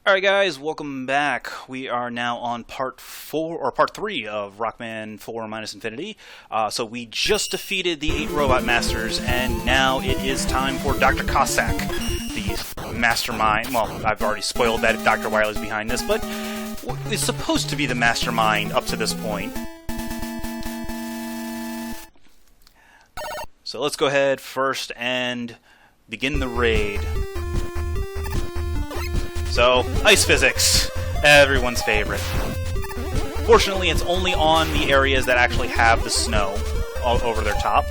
Alright guys, welcome back. We are now on part 3 of Rockman 4 Minus Infinity. So we just defeated the 8 Robot Masters, and now it is time for Dr. Cossack, the mastermind. Well, I've already spoiled that Dr. Wily's behind this, but it's supposed to be the mastermind up to this point. So let's go ahead first and begin the raid. So, ice physics, everyone's favorite. Fortunately, it's only on the areas that actually have the snow all over their top.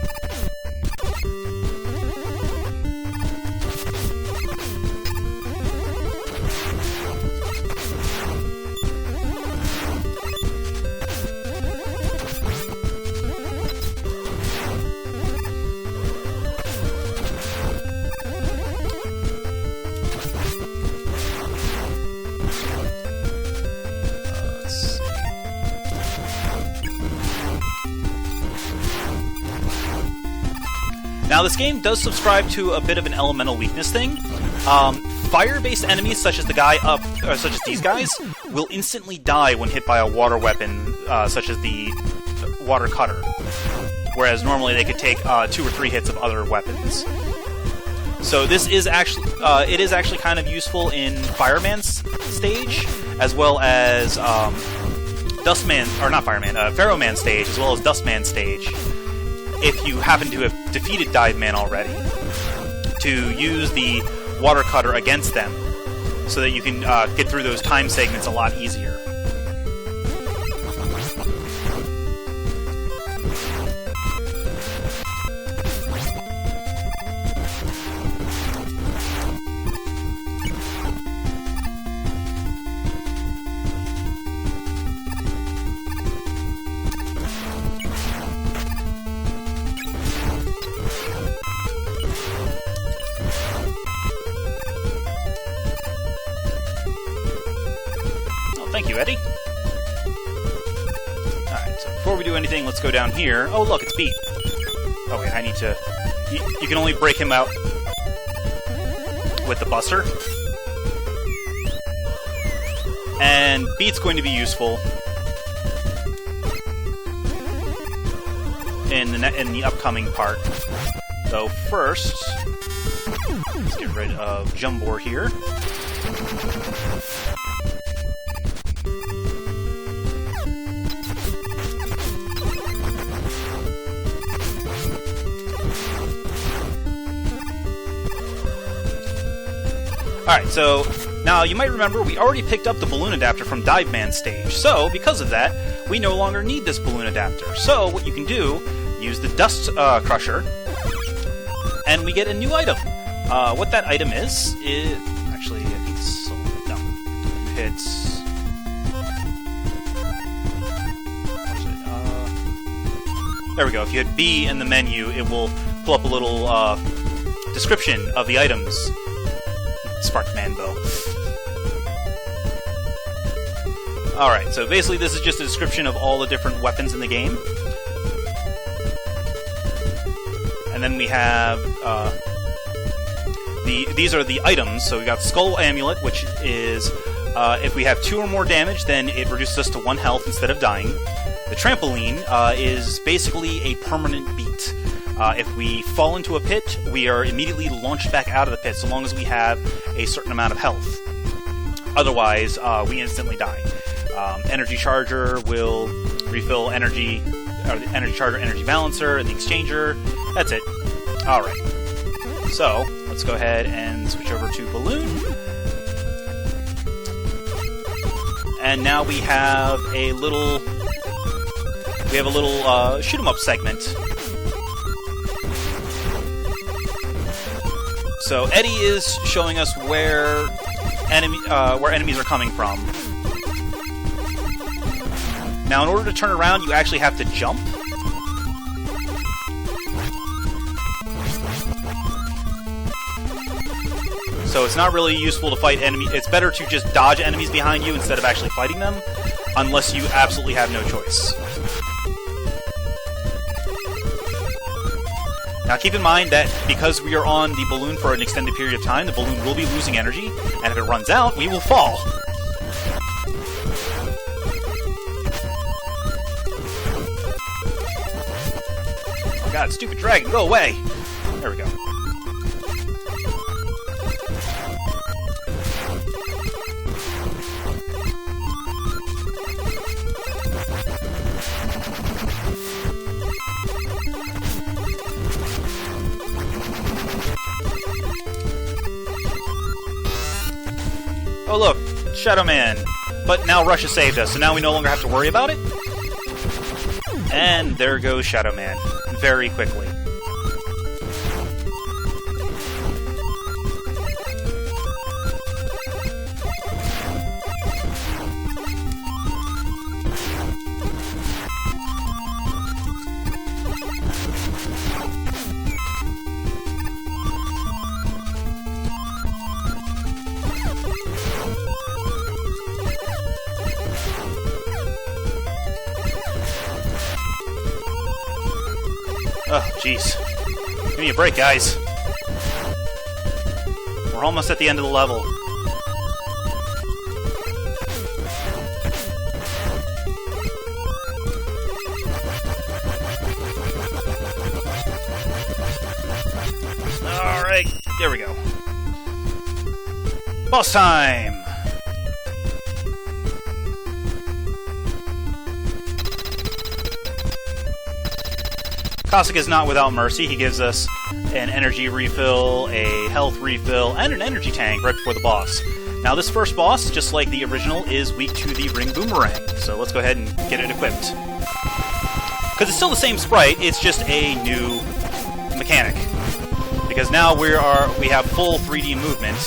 Now, this game does subscribe to a bit of an elemental weakness thing. Fire-based enemies, such as such as these guys, will instantly die when hit by a water weapon, such as the water cutter. Whereas normally they could take 2 or 3 hits of other weapons. So this is actually, it is actually kind of useful in Fireman's stage, as well as Pharaohman stage, as well as Dustman stage. If you happen to have defeated Diveman already, to use the water cutter against them, so that you can get through those time segments a lot easier. Thank you, Eddie. Alright, so before we do anything, let's go down here. Oh, look, it's Beat. Oh, wait, I need to... You can only break him out with the Buster. And Beat's going to be useful in the upcoming part. So first, let's get rid of Jumbor here. Alright, so now you might remember we already picked up the balloon adapter from Diveman stage, so because of that, we no longer need this balloon adapter. So what you can do, use the Dust Crusher, and we get a new item. What that item is actually, I think it's... no. It's... there we go. If you hit B in the menu, it will pull up a little description of the items. Sparkman bow. Alright, so basically this is just a description of all the different weapons in the game. And then we have these are the items. So we got Skull Amulet, which is if we have 2 or more damage, then it reduces us to 1 health instead of dying. The Trampoline is basically a permanent beat. If we fall into a pit, we are immediately launched back out of the pit, so long as we have a certain amount of health. Otherwise, we instantly die. Energy Charger will refill energy, or the Energy Charger, Energy Balancer, and the Exchanger. That's it. Alright. So, let's go ahead and switch over to Balloon. And now we have a little... shoot 'em up segment. So Eddie is showing us where enemies are coming from. Now, in order to turn around, you actually have to jump. So it's not really useful to fight enemies. It's better to just dodge enemies behind you instead of actually fighting them, unless you absolutely have no choice. Now keep in mind that because we are on the balloon for an extended period of time, the balloon will be losing energy, and if it runs out, we will fall. Oh god, stupid dragon, go away! There we go. Oh look, Shadow Man. But now Rush has saved us, so now we no longer have to worry about it. And there goes Shadow Man, very quickly. Oh, jeez. Give me a break, guys. We're almost at the end of the level. Alright, there we go. Boss time! Cossack is not without mercy. He gives us an energy refill, a health refill, and an energy tank right before the boss. Now this first boss, just like the original, is weak to the ring boomerang. So let's go ahead and get it equipped. Because it's still the same sprite, it's just a new mechanic. Because now we have full 3D movement.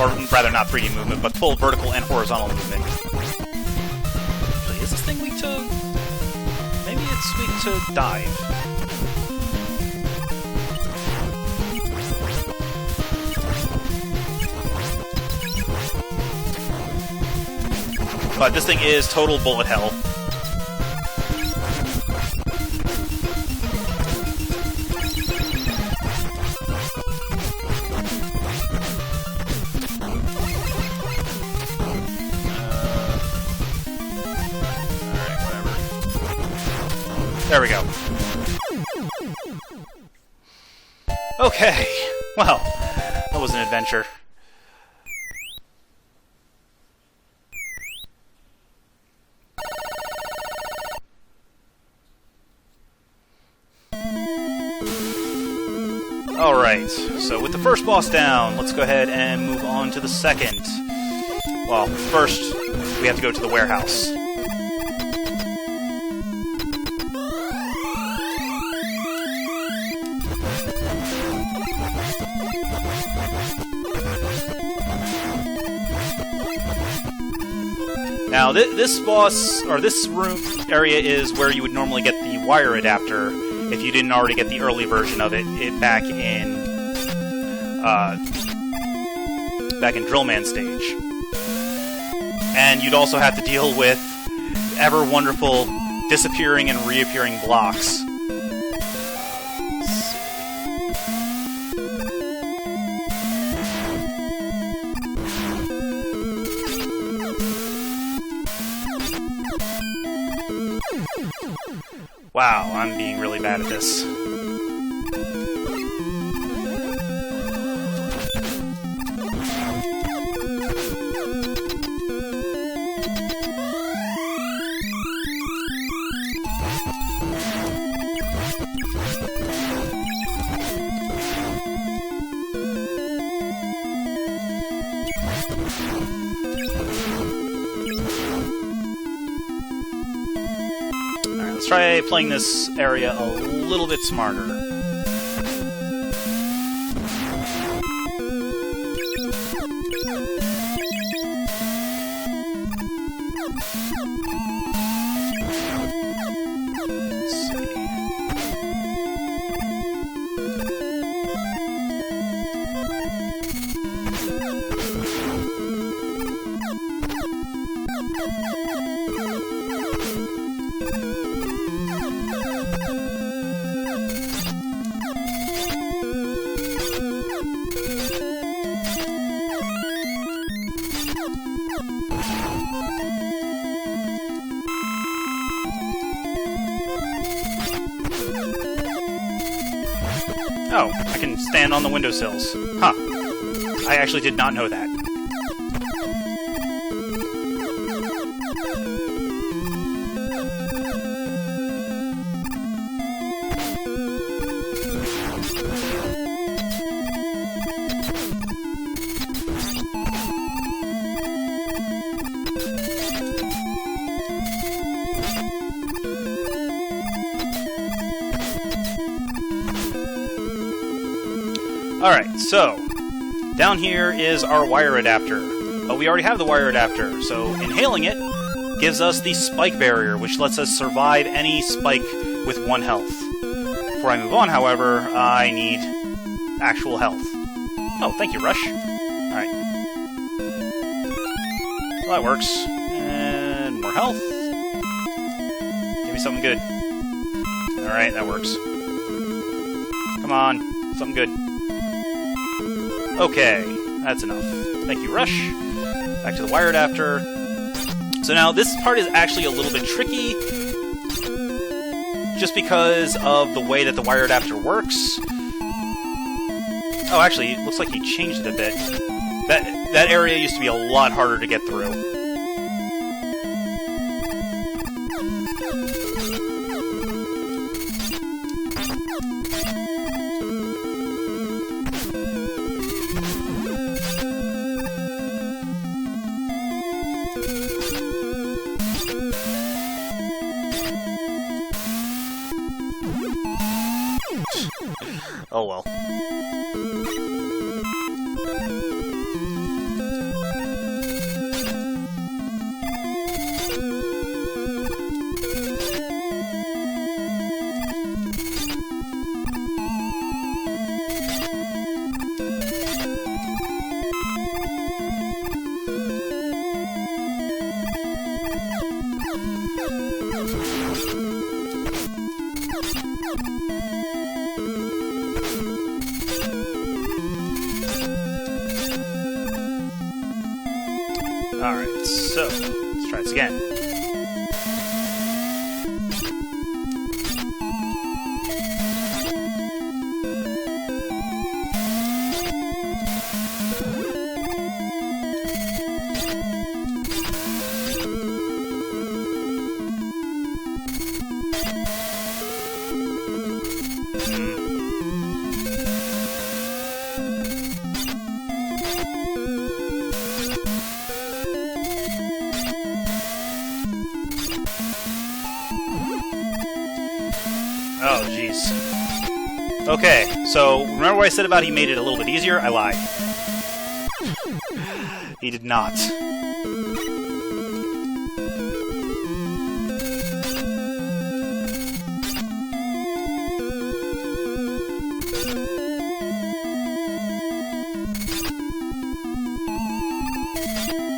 Or rather not 3D movement, but full vertical and horizontal movement. Actually, is this thing weak to... Maybe it's weak to dive. But this thing is total bullet hell. There we go. Okay. Well, that was an adventure. Alright, so with the first boss down, let's go ahead and move on to the second. Well, first, we have to go to the warehouse. Now, this boss, or this room area is where you would normally get the wire adapter if you didn't already get the early version of it back in Drillman stage. And you'd also have to deal with ever wonderful disappearing and reappearing blocks. Wow, I'm being really bad at this. Let's try playing this area a little bit smarter. Oh, I can stand on the windowsills. Huh. I actually did not know that. Alright, so, down here is our wire adapter. But we already have the wire adapter, so inhaling it gives us the spike barrier, which lets us survive any spike with 1 health. Before I move on, however, I need actual health. Oh, thank you, Rush. Alright. Well, that works. And more health. Give me something good. Alright, that works. Come on, something good. Okay, that's enough. Thank you, Rush. Back to the wire adapter. So now, this part is actually a little bit tricky, just because of the way that the wire adapter works. Oh, actually, it looks like he changed it a bit. That area used to be a lot harder to get through. Oh well. Alright, so, let's try this again. Oh, jeez. Okay, so remember what I said about he made it a little bit easier? I lied. He did not.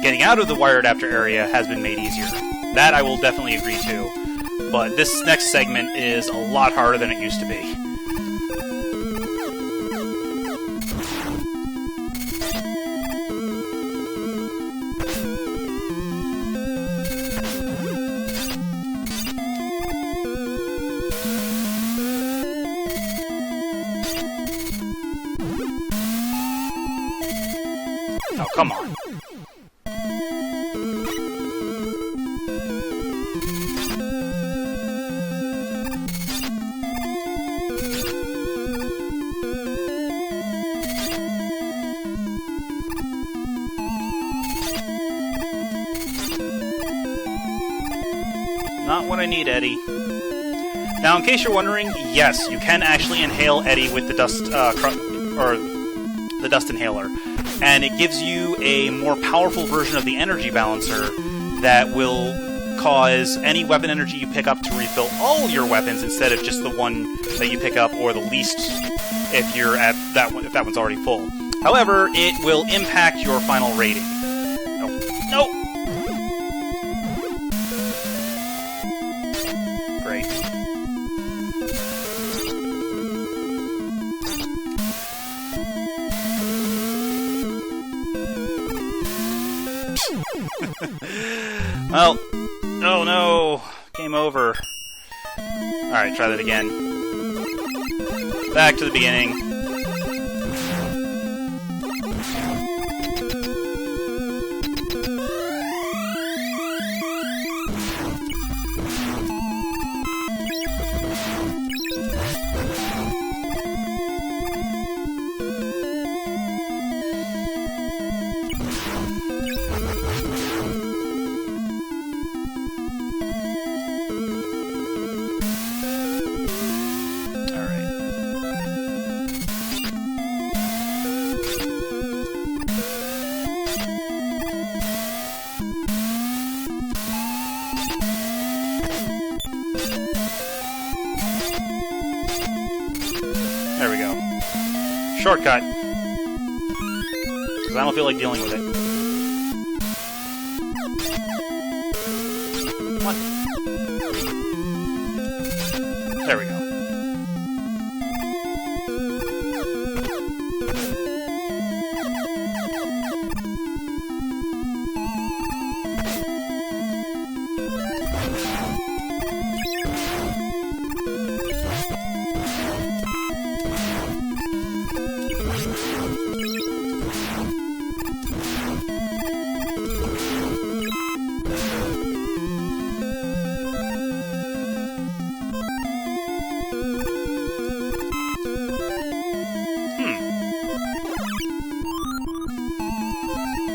Getting out of the wire adapter area has been made easier. That I will definitely agree to. But this next segment is a lot harder than it used to be. Oh, come on. Not what I need, Eddie. Now, in case you're wondering, yes, you can actually inhale Eddie with the dust, or the dust inhaler, and it gives you a more powerful version of the energy balancer that will cause any weapon energy you pick up to refill all your weapons instead of just the one that you pick up, or the least if you're at that one, if that one's already full. However, it will impact your final rating. No. Great. Well, oh no, game over. Alright, try that again. Back to the beginning. There we go. Shortcut. Because I don't feel like dealing with it. What? There we go.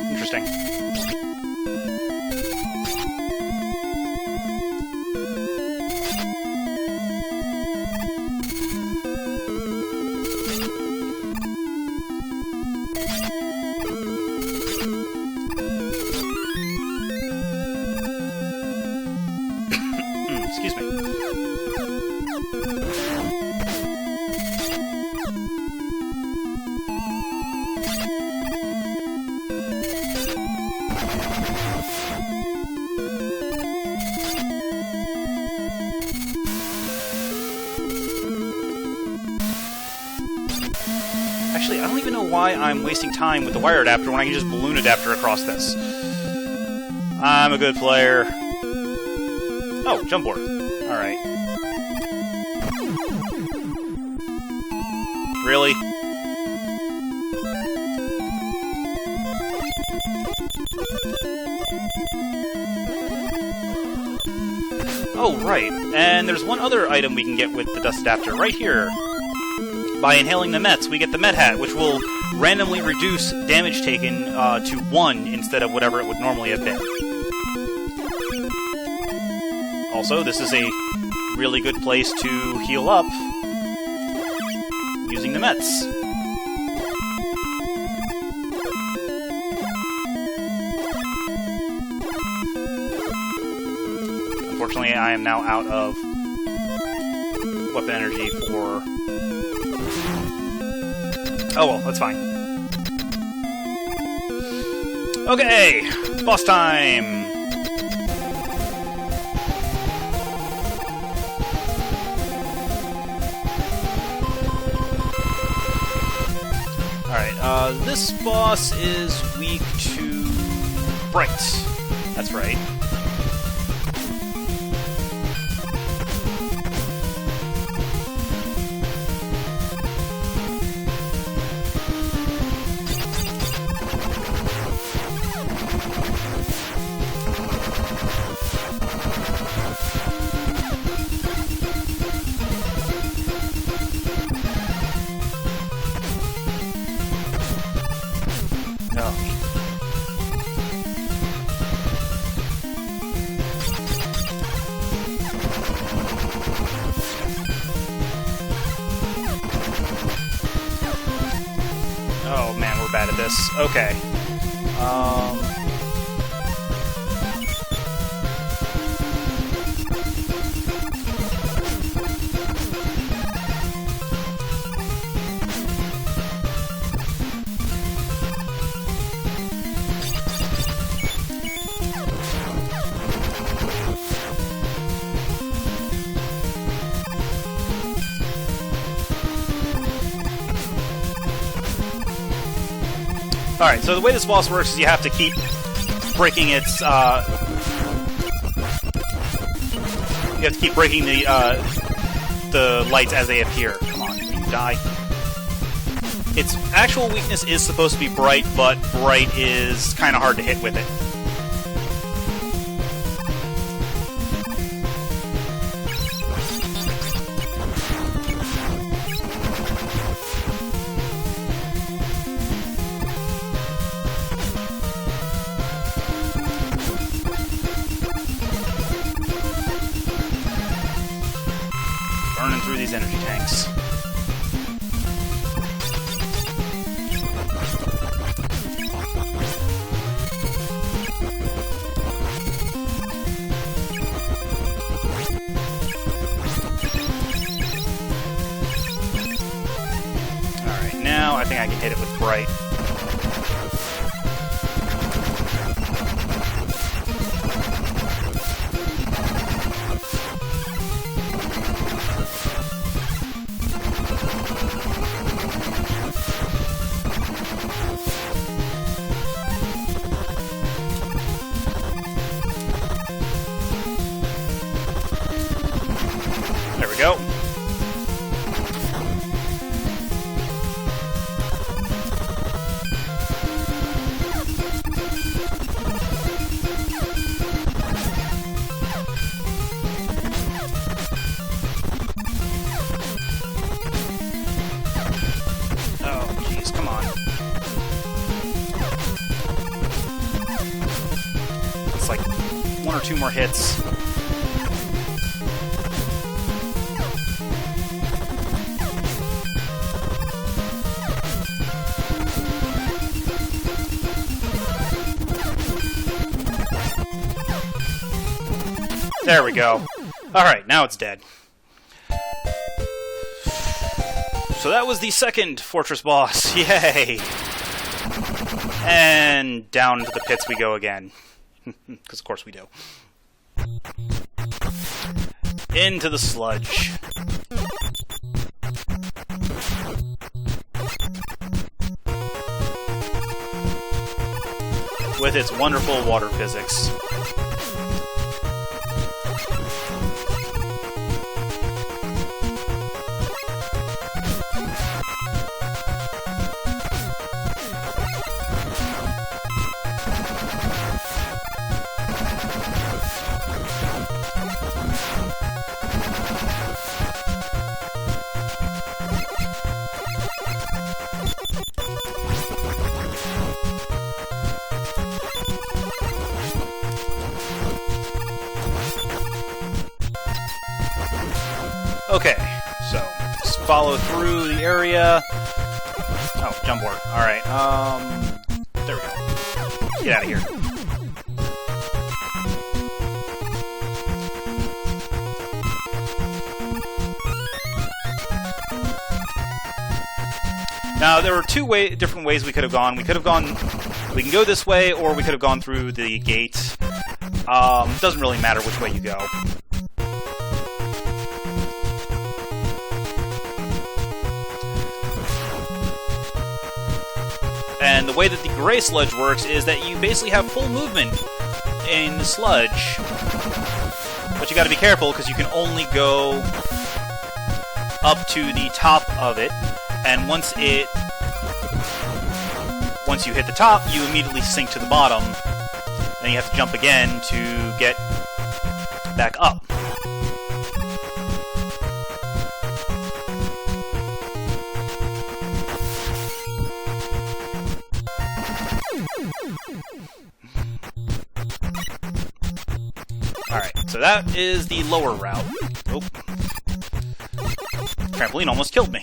Interesting. Excuse me. Actually, I don't even know why I'm wasting time with the wire adapter when I can just balloon adapter across this. I'm a good player. Oh, jump board. Alright. Really? Oh, right. And there's one other item we can get with the dust adapter right here. By inhaling the mets, we get the med hat, which will randomly reduce damage taken to 1 instead of whatever it would normally have been. Also, this is a really good place to heal up using the mets. Unfortunately, I am now out of weapon energy for... Oh well, that's fine. Okay, boss time! Alright, this boss is weak to Bright. That's right. Oh man, we're bad at this. Okay. Alright, so the way this boss works is you have to keep breaking its, you have to keep breaking the lights as they appear. Come on. Die. Its actual weakness is supposed to be Bright, but Bright is kind of hard to hit with it. Burning through these energy tanks. Alright, now I think I can hit it with Bright. There we go. Oh, jeez, come on. It's like one or two more hits. There we go. Alright, now it's dead. So that was the second fortress boss. Yay! And down into the pits we go again. Because of course we do. Into the sludge. With its wonderful water physics. Okay, so just follow through the area. Oh, jump board. Alright, there we go. Get out of here. Now, there were two different ways we could have gone. We can go this way, or we could have gone through the gate. Doesn't really matter which way you go. And the way that the gray sludge works is that you basically have full movement in the sludge. But you gotta be careful, because you can only go up to the top of it, and once you hit the top, you immediately sink to the bottom. Then you have to jump again to get back up. Alright, so that is the lower route. Oh. Trampoline almost killed me.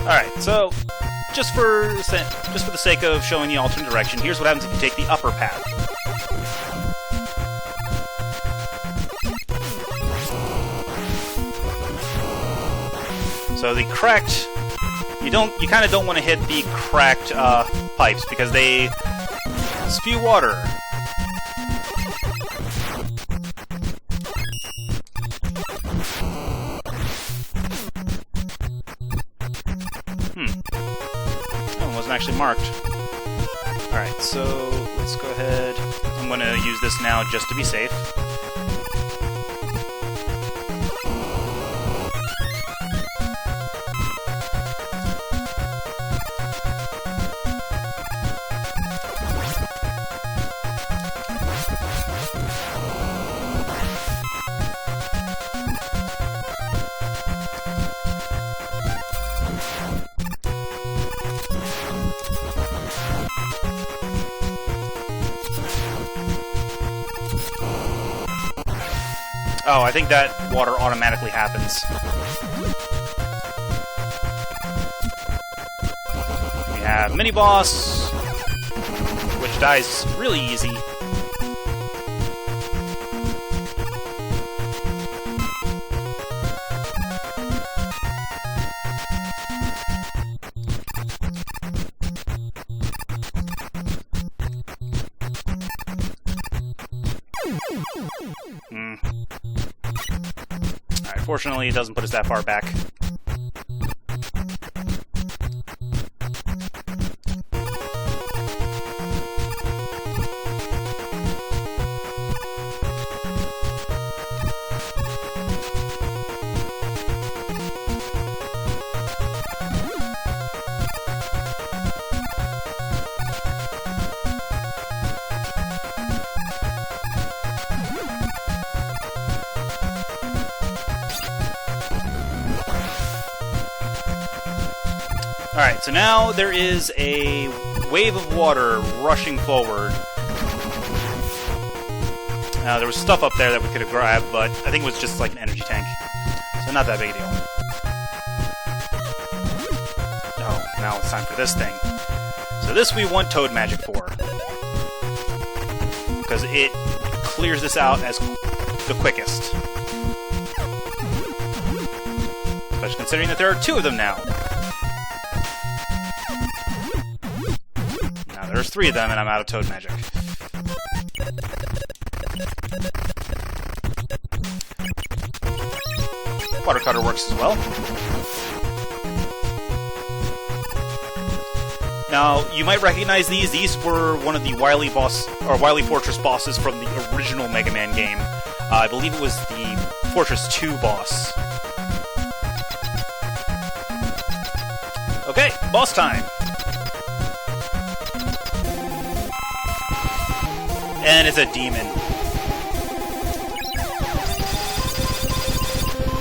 Alright, so just for the sake of showing the alternate direction, here's what happens if you take the upper path. So the cracked... You kind of don't want to hit the cracked pipes because they spew water. Oh, it wasn't actually marked. Alright, so let's go ahead. I'm going to use this now just to be safe. Oh, I think that water automatically happens. We have mini-boss, which dies really easy. Fortunately, it doesn't put us that far back. Alright, so now there is a wave of water rushing forward. Now, there was stuff up there that we could have grabbed, but I think it was just like an energy tank. So not that big a deal. Oh, now it's time for this thing. So this we want Toad Magic for. Because it clears this out as the quickest. Especially considering that there are two of them now. There's three of them, and I'm out of Toad Magic. Water Cutter works as well. Now, you might recognize these. These were one of the Wily Fortress bosses from the original Mega Man game. I believe it was the Fortress 2 boss. Okay, boss time! And it's a demon.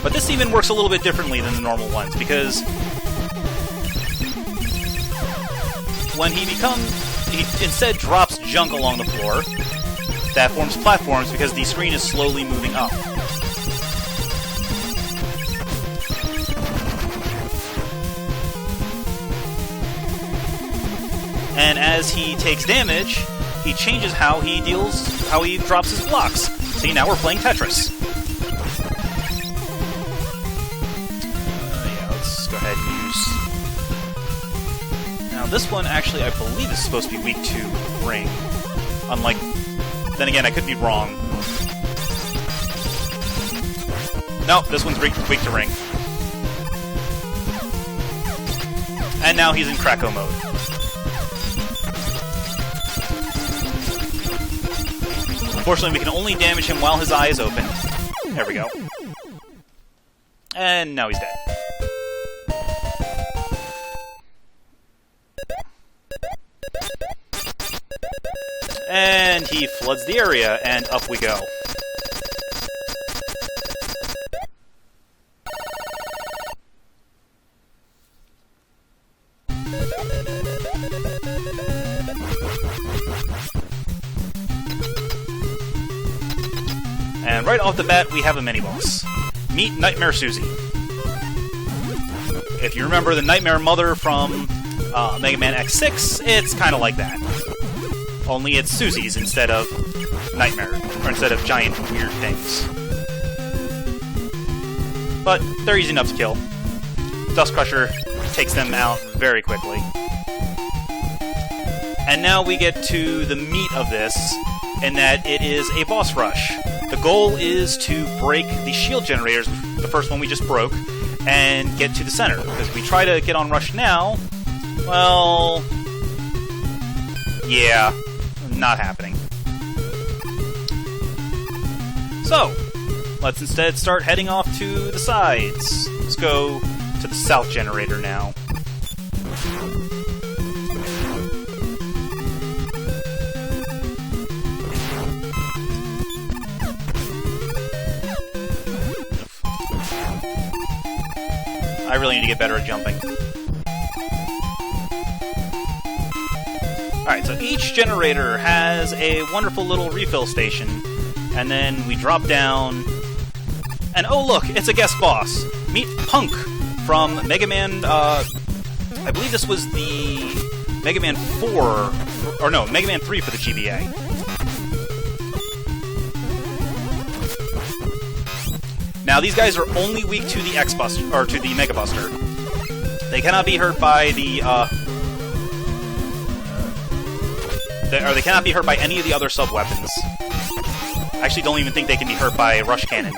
But this even works a little bit differently than the normal ones, because when he instead drops junk along the floor that forms platforms because the screen is slowly moving up. And as he takes damage, he changes how he drops his blocks. See, now we're playing Tetris. Yeah, let's go ahead and use... Now, this one, actually, I believe is supposed to be weak to Ring. Unlike... Then again, I could be wrong. Nope, this one's weak to Ring. And now he's in Kracko mode. Unfortunately, we can only damage him while his eye is open. There we go. And now he's dead. And he floods the area, and up we go. And right off the bat, we have a mini-boss. Meet Nightmare Susie. If you remember the Nightmare Mother from Mega Man X6, it's kind of like that. Only it's Susie's instead of Nightmare, or instead of giant weird things. But they're easy enough to kill. Dust Crusher takes them out very quickly. And now we get to the meat of this, in that it is a boss rush. The goal is to break the shield generators, the first one we just broke, and get to the center. Because if we try to get on rush now, well, yeah, not happening. So, let's instead start heading off to the sides. Let's go to the south generator now. I really need to get better at jumping. Alright, so each generator has a wonderful little refill station. And then we drop down, and oh look, it's a guest boss! Meet Punk from Mega Man, I believe this was the Mega Man 4, or no, Mega Man 3 for the GBA. Now these guys are only weak to the X-Buster, or to the Mega Buster. They cannot be hurt by the, they cannot be hurt by any of the other sub-weapons. I actually don't even think they can be hurt by Rush Cannon.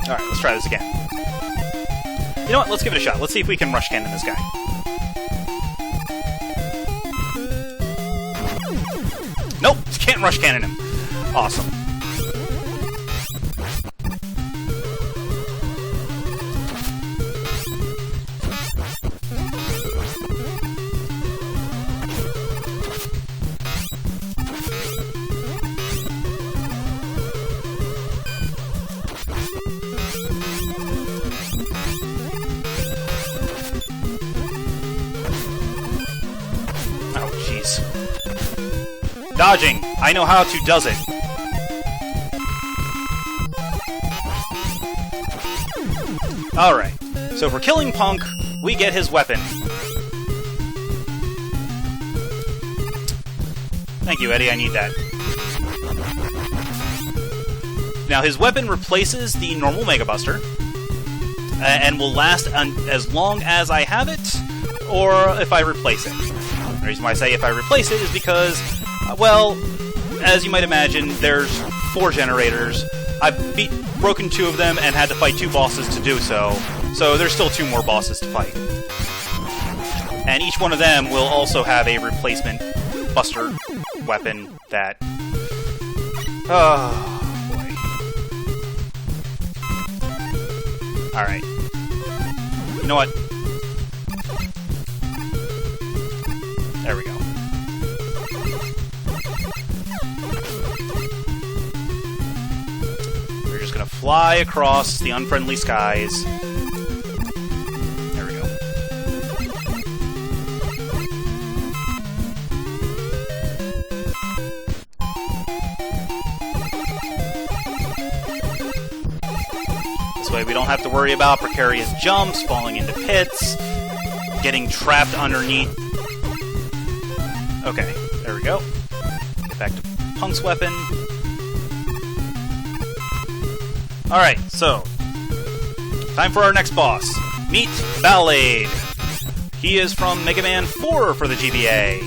Alright, let's try this again. You know what? Let's give it a shot. Let's see if we can rush cannon this guy. Nope! Can't rush cannon him. Awesome. Dodging! I know how to does it. Alright, so for killing Punk, we get his weapon. Thank you, Eddie, I need that. Now, his weapon replaces the normal Mega Buster, and will last as long as I have it, or if I replace it. The reason why I say if I replace it is because, well, as you might imagine, there's 4 generators. I've broken 2 of them and had to fight 2 bosses to do so. So there's still 2 more bosses to fight. And each one of them will also have a replacement Buster weapon that... oh, boy. Alright. You know what? There we go. We're just gonna fly across the unfriendly skies. There we go. This way we don't have to worry about precarious jumps, falling into pits, getting trapped underneath. Okay, there we go. Get back to Punk's weapon. Alright, so, time for our next boss. Meet Ballade. He is from Mega Man 4 for the GBA.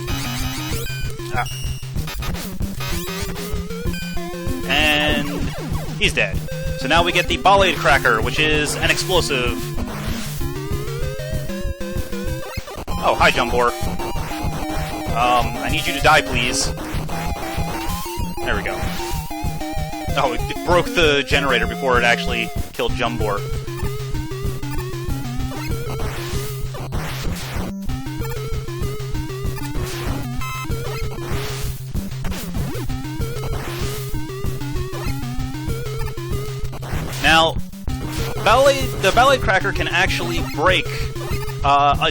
And he's dead. So now we get the Ballade Cracker, which is an explosive. Oh, hi, Jumbor. I need you to die, please. There we go. Oh, it broke the generator before it actually killed Jumbor. Now, ballet cracker can actually break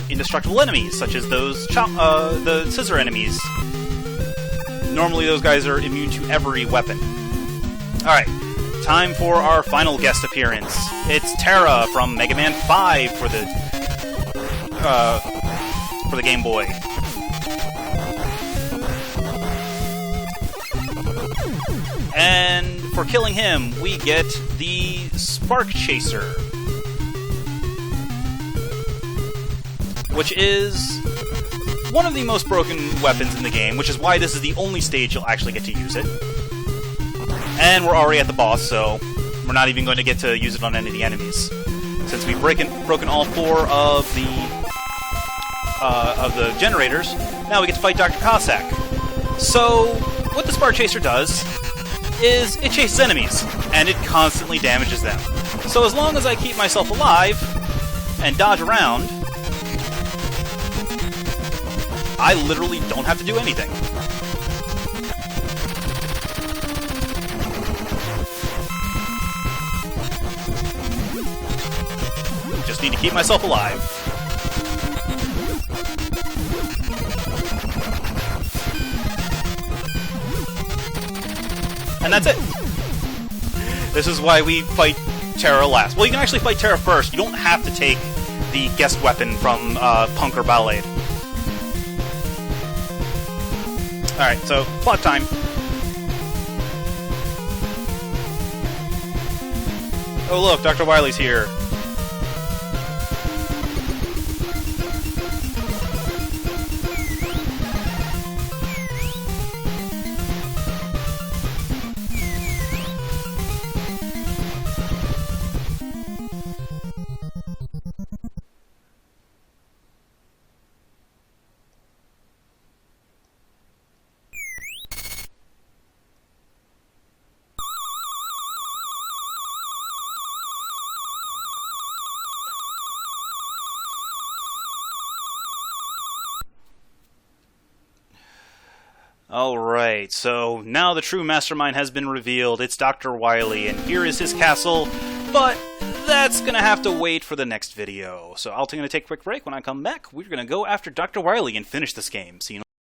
indestructible enemies, such as those the scissor enemies. Normally, those guys are immune to every weapon. All right, time for our final guest appearance. It's Terra from Mega Man 5 for the Game Boy. And for killing him, we get the Spark Chaser, which is one of the most broken weapons in the game, which is why this is the only stage you'll actually get to use it. And we're already at the boss, so we're not even going to get to use it on any of the enemies. Since we've broken all 4 of the generators, now we get to fight Dr. Cossack. So, what the Spark Chaser does is it chases enemies, and it constantly damages them. So as long as I keep myself alive and dodge around, I literally don't have to do anything. Just need to keep myself alive. And that's it. This is why we fight Terra last. Well, you can actually fight Terra first. You don't have to take the guest weapon from Punk or Ballet. Alright, so, plot time. Oh look, Dr. Wily's here. Alright, so now the true mastermind has been revealed. It's Dr. Wily, and here is his castle, but that's gonna have to wait for the next video. So I'm gonna take a quick break. When I come back, we're gonna go after Dr. Wily and finish this game. See you in a